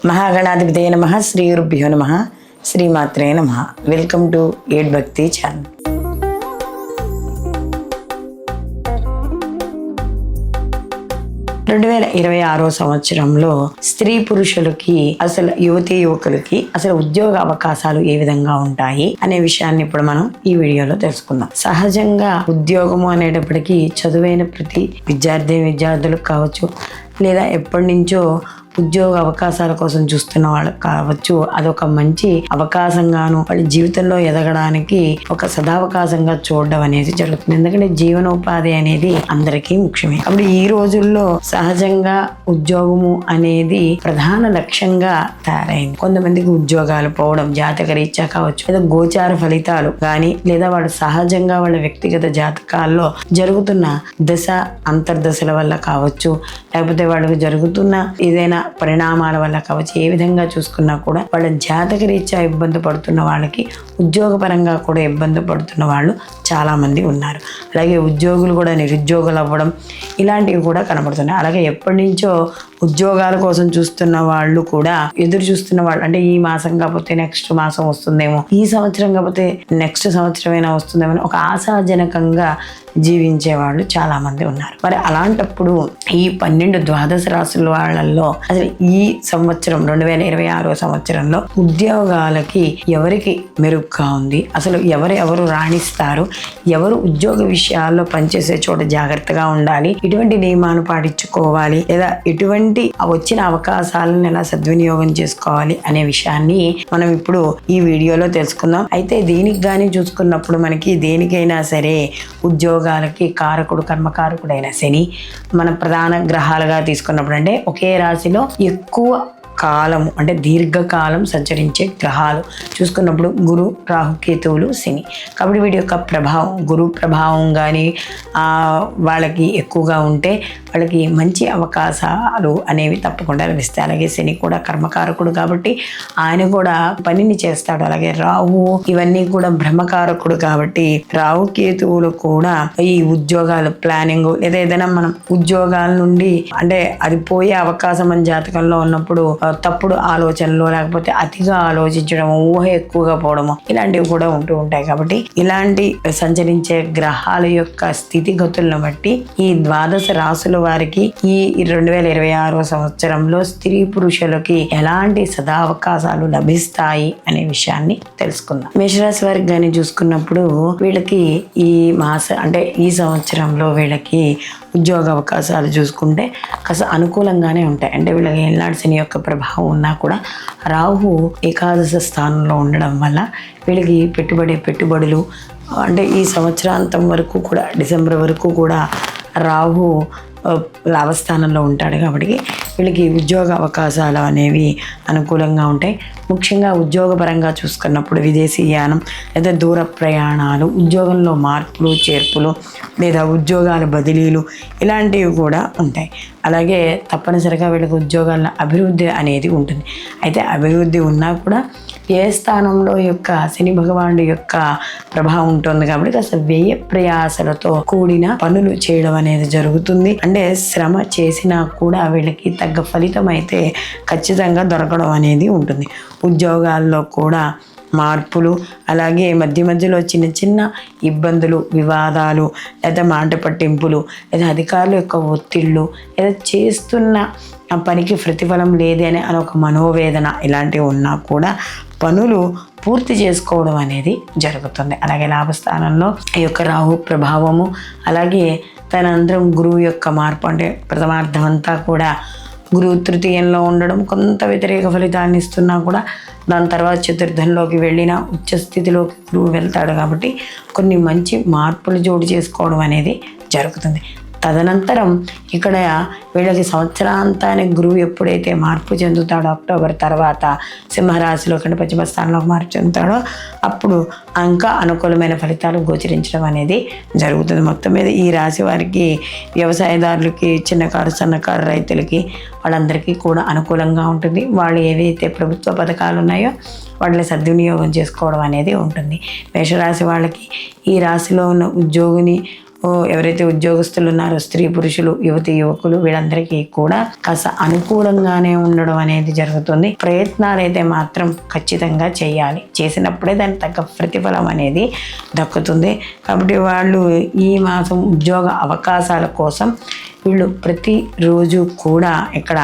మహాగణాధిపతయ నమః. శ్రీ గురుభ్యో నమః. శ్రీమాత్రే నమః. వెల్కమ్ టు ఏడ్ భక్తి ఛానల్. సంవత్సరంలో స్త్రీ పురుషులకి అసలు యువతీ యువకులకి అసలు ఉద్యోగ అవకాశాలు ఏ విధంగా ఉంటాయి అనే విషయాన్ని ఇప్పుడు మనం ఈ వీడియోలో తెలుసుకుందాం. సహజంగా ఉద్యోగము అనేటప్పటికీ చదువైన ప్రతి విద్యార్థులకు కావచ్చు, లేదా ఎప్పటి నుంచో ఉద్యోగ అవకాశాల కోసం చూస్తున్న వాళ్ళు కావచ్చు, అదొక మంచి అవకాశంగాను వాళ్ళ జీవితంలో ఎదగడానికి ఒక సదావకాశంగా చూడడం అనేది జరుగుతుంది. ఎందుకంటే జీవనోపాధి అనేది అందరికీ ముఖ్యమే. అప్పుడు ఈ రోజుల్లో సహజంగా ఉద్యోగము అనేది ప్రధాన లక్ష్యంగా తయారైంది. కొంతమందికి ఉద్యోగాలు పోవడం జాతక రీత్యా కావచ్చు, లేదా గోచార ఫలితాలు కానీ, లేదా వాళ్ళు సహజంగా వాళ్ళ వ్యక్తిగత జాతకాల్లో జరుగుతున్న దశ అంతర్దశల వల్ల కావచ్చు, లేకపోతే వాళ్ళకి జరుగుతున్న ఏదైనా పరిణామాల వల్ల కావచ్చు, ఏ విధంగా చూసుకున్నా కూడా వాళ్ళ జాతక రీత్యా ఇబ్బంది పడుతున్న వాళ్ళకి ఉద్యోగపరంగా కూడా ఇబ్బంది పడుతున్న వాళ్ళు చాలా మంది ఉన్నారు. అలాగే ఉద్యోగులు కూడా నిరుద్యోగులు అవ్వడం ఇలాంటివి కూడా కనబడుతున్నాయి. అలాగే ఎప్పటి నుంచో ఉద్యోగాల కోసం చూస్తున్న వాళ్ళు కూడా ఎదురు చూస్తున్న వాళ్ళు, అంటే ఈ మాసం కాకపోతే నెక్స్ట్ మాసం వస్తుందేమో, ఈ సంవత్సరం కాకపోతే నెక్స్ట్ సంవత్సరమైనా వస్తుందేమో ఒక ఆశాజనకంగా జీవించే వాళ్ళు చాలా మంది ఉన్నారు. మరి అలాంటప్పుడు ఈ 12 ద్వాదశ రాశుల వాళ్ళల్లో అసలు ఈ సంవత్సరం 2026 సంవత్సరంలో ఉద్యోగాలకి ఎవరికి మెరుగ్గా ఉంది, అసలు ఎవరు రాణిస్తారు, ఎవరు ఉద్యోగ విషయాల్లో పనిచేసే చోట జాగ్రత్తగా ఉండాలి, ఎటువంటి నియమాలు పాటించుకోవాలి, లేదా ఎటువంటి వచ్చిన అవకాశాలను ఎలా సద్వినియోగం చేసుకోవాలి అనే విషయాన్ని మనం ఇప్పుడు ఈ వీడియోలో తెలుసుకుందాం. అయితే దీనికి కానీ చూసుకున్నప్పుడు మనకి దేనికైనా సరే ఉద్యోగాలకి కారకుడు కర్మకారకుడైన శని మన ప్రధాన గ్రహాలుగా తీసుకున్నప్పుడు, అంటే ఒకే రాశిలో ఎక్కువ కాలము అంటే దీర్ఘకాలం సంచరించే గ్రహాలు చూసుకున్నప్పుడు గురు, రాహు, కేతువులు, శని. కాబట్టి వీటి యొక్క ప్రభావం, గురు ప్రభావం కానీ వాళ్ళకి ఎక్కువగా ఉంటే వాళ్ళకి మంచి అవకాశాలు అనేవి తప్పకుండా లభిస్తాయి. అలాగే శని కూడా కర్మకారకుడు కాబట్టి ఆయన కూడా పనిని చేస్తాడు. అలాగే రాహు ఇవన్నీ కూడా బ్రహ్మకారకుడు కాబట్టి రాహు, కేతువులు కూడా ఈ ఉద్యోగాలు ప్లానింగ్, లేదా ఏదైనా మనం ఉద్యోగాల నుండి అంటే అది పోయే అవకాశం మన జాతకంలో ఉన్నప్పుడు తప్పుడు ఆలోచనలు, లేకపోతే అతిగా ఆలోచించడము, ఊహ ఎక్కువగా పోవడము ఇలాంటివి కూడా ఉంటూ ఉంటాయి. కాబట్టి ఇలాంటి సంచరించే గ్రహాల యొక్క స్థితిగతులను బట్టి ఈ ద్వాదశ రాశుల వారికి ఈ 2026 సంవత్సరంలో స్త్రీ పురుషులకి ఎలాంటి సదావకాశాలు లభిస్తాయి అనే విషయాన్ని తెలుసుకుందాం. మేషరాశి వారికి కానీ చూసుకున్నప్పుడు వీళ్ళకి ఈ అంటే ఈ సంవత్సరంలో వీళ్ళకి ఉద్యోగ అవకాశాలు చూసుకుంటే కాస్త అనుకూలంగానే ఉంటాయి. అంటే వీళ్ళకి ఏళ్ళనాడు శని యొక్క ప్రభావం ఉన్నా కూడా రాహు ఏకాదశ స్థానంలో ఉండడం వల్ల వీళ్ళకి పెట్టుబడులు అంటే ఈ సంవత్సరాంతం వరకు కూడా డిసెంబర్ వరకు కూడా రాహు లాభస్థానంలో ఉంటాడు. కాబట్టి వీళ్ళకి ఉద్యోగ అవకాశాలు అనేవి అనుకూలంగా ఉంటాయి. ముఖ్యంగా ఉద్యోగపరంగా చూసుకున్నప్పుడు విదేశీయానం, లేదా దూర ప్రయాణాలు, ఉద్యోగంలో మార్పులు చేర్పులు, లేదా ఉద్యోగాల బదిలీలు ఇలాంటివి కూడా ఉంటాయి. అలాగే తప్పనిసరిగా వీళ్ళకి ఉద్యోగాల అభివృద్ధి అనేది ఉంటుంది. అయితే అభివృద్ధి ఉన్నా కూడా ఏ స్థానంలో యొక్క శని భగవానుడి యొక్క ప్రభావం ఉంటుంది కాబట్టి కాస్త వ్యయ ప్రయాసలతో కూడిన పనులు చేయడం అనేది జరుగుతుంది. అంటే శ్రమ చేసినా కూడా వీళ్ళకి తగ్గ ఫలితం అయితే ఖచ్చితంగా దొరకడం అనేది ఉంటుంది. ఉద్యోగాల్లో కూడా మార్పులు, అలాగే మధ్యలో చిన్న ఇబ్బందులు, వివాదాలు, లేదా మాట పట్టింపులు, లేదా అధికారుల యొక్క ఒత్తిళ్ళు, లేదా చేస్తున్న పనికి ప్రతిఫలం లేదే అని ఒక మనోవేదన ఇలాంటివి ఉన్నా కూడా పనులు పూర్తి చేసుకోవడం అనేది జరుగుతుంది. అలాగే లాభస్థానంలో ఈ యొక్క రాహు ప్రభావము, అలాగే తదనంతరం గురువు యొక్క మార్పు, అంటే ప్రథమార్థం అంతా కూడా గురువు తృతీయంలో ఉండడం కొంత వ్యతిరేక ఫలితాన్ని ఇస్తున్నా కూడా దాని తర్వాత చతుర్థంలోకి వెళ్ళిన ఉచ్చ స్థితిలోకి గురువు వెళ్తాడు. కాబట్టి కొన్ని మంచి మార్పులు జోడు చేసుకోవడం అనేది జరుగుతుంది. తదనంతరం ఇక్కడ వీళ్ళకి సంవత్సరాంతానికి గురువు ఎప్పుడైతే మార్పు చెందుతాడో, అక్టోబర్ తర్వాత సింహరాశిలో కంటే పశ్చిమ స్థానంలోకి మార్పు చెందుతాడో అప్పుడు ఇంకా అనుకూలమైన ఫలితాలు గోచరించడం అనేది జరుగుతుంది. మొత్తం మీద ఈ రాశి వారికి, వ్యవసాయదారులకి, చిన్నకారు సన్నకారు రైతులకి వాళ్ళందరికీ కూడా అనుకూలంగా ఉంటుంది. వాళ్ళు ఏవైతే ప్రభుత్వ పథకాలు ఉన్నాయో వాటిని సద్వినియోగం చేసుకోవడం అనేది ఉంటుంది. మేషరాశి వాళ్ళకి ఈ రాశిలో ఉన్న ఉద్యోగిని ఎవరైతే ఉద్యోగస్తులు ఉన్నారో స్త్రీ పురుషులు యువతి యువకులు వీళ్ళందరికీ కూడా కాస్త అనుకూలంగానే ఉండడం అనేది జరుగుతుంది. ప్రయత్నాలు అయితే మాత్రం ఖచ్చితంగా చేయాలి, చేసినప్పుడే దానికి తగ్గ ప్రతిఫలం అనేది దక్కుతుంది. కాబట్టి వాళ్ళు ఈ మాసం ఉద్యోగ అవకాశాల కోసం వీళ్ళు ప్రతిరోజు కూడా ఇక్కడ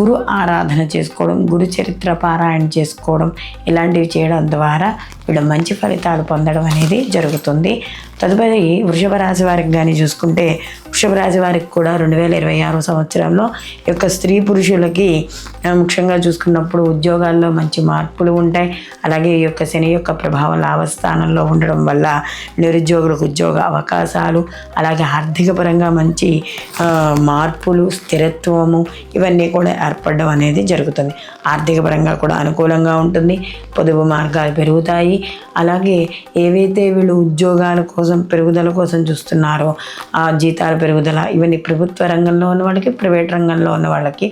గురు ఆరాధన చేసుకోవడం, గురు చరిత్ర పారాయణ చేసుకోవడం ఇలాంటివి చేయడం ద్వారా వీళ్ళు మంచి ఫలితాలు పొందడం అనేది జరుగుతుంది. తదుపరి వృషభ రాశి వారికి కానీ చూసుకుంటే వృషభ రాశి వారికి కూడా 2026 సంవత్సరంలో ఈ యొక్క స్త్రీ పురుషులకి ముఖ్యంగా చూసుకున్నప్పుడు ఉద్యోగాల్లో మంచి మార్పులు ఉంటాయి. అలాగే ఈ యొక్క శని యొక్క ప్రభావం లాభస్థానంలో ఉండడం వల్ల నిరుద్యోగులకు ఉద్యోగ అవకాశాలు, అలాగే ఆర్థిక పరంగా మంచి మార్పులు, స్థిరత్వము ఇవన్నీ కూడా ఏర్పడడం అనేది జరుగుతుంది. ఆర్థిక పరంగా కూడా అనుకూలంగా ఉంటుంది, పొదుపు మార్గాలు పెరుగుతాయి. అలాగే ఏవైతే వీళ్ళు ఉద్యోగాల కోసం పెరుగుదల కోసం చూస్తున్నారో ఆ జీతాల పెరుగుదల ఇవన్నీ ప్రభుత్వ రంగంలో ఉన్న వాళ్ళకి, ప్రైవేట్ రంగంలో ఉన్న వాళ్ళకి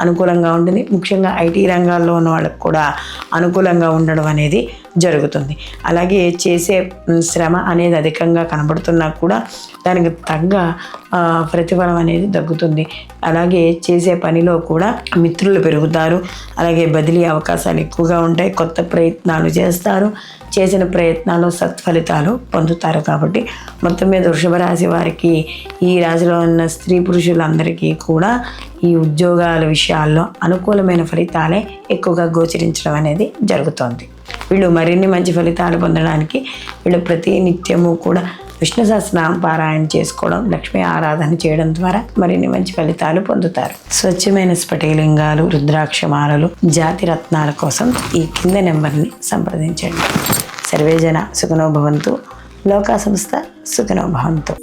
అనుకూలంగా ఉంటుంది. ముఖ్యంగా ఐటీ రంగాల్లో ఉన్న వాళ్ళకి కూడా అనుకూలంగా ఉండడం అనేది జరుగుతుంది. అలాగే చేసే శ్రమ అనేది అధికంగా కనబడుతున్నా కూడా దానికి తగ్గ ప్రతిఫలం అనేది తగ్గుతుంది. అలాగే చేసే పనిలో కూడా మిత్రులు పెరుగుతారు. అలాగే బదిలీ అవకాశాలు ఎక్కువగా ఉంటాయి. కొత్త ప్రయత్నాలు చేస్తారు, చేసిన ప్రయత్నాలు సత్ఫలితాలు పొందుతారు. కాబట్టి మొత్తం మీద వృషభ రాశి వారికి, ఈ రాశిలో ఉన్న స్త్రీ పురుషులందరికీ కూడా ఈ ఉద్యోగాల విషయాల్లో అనుకూలమైన ఫలితాలే ఎక్కువగా గోచరించడం అనేది జరుగుతుంది. వీళ్ళు మరిన్ని మంచి ఫలితాలు పొందడానికి వీళ్ళు ప్రతి నిత్యము కూడా విష్ణు సహస్రనామ పారాయణ చేసుకోవడం, లక్ష్మీ ఆరాధన చేయడం ద్వారా మరిన్ని మంచి ఫలితాలు పొందుతారు. స్వచ్ఛమైన స్ఫటికలింగాలు, రుద్రాక్షమాలలు, జాతి రత్నాల కోసం ఈ కింద నెంబర్ని సంప్రదించండి. సర్వేజన సుఖనో భవంతు, లోకా సంస్థ సుఖనో భవంతు.